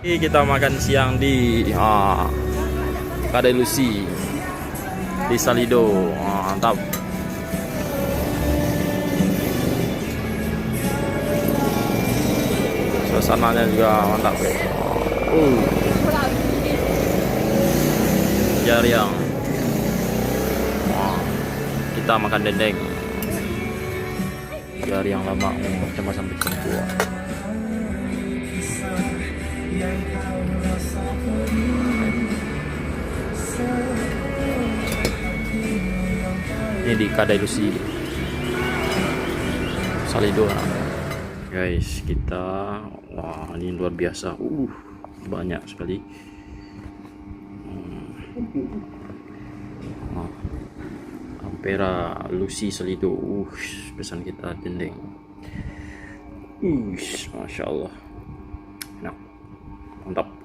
Ini kita makan siang di Makan Lusi Salido. Mantap. Suasananya juga mantap ya. Jariang. Kita makan dendeng. Jariang lama cuma sampai tua. Ini di Makan Lusi Salido. Guys, kita ini luar biasa. Banyak sekali. Ampera Lusi Salido. Pesan kita dendeng. Masya Allah. Enak. Mantap.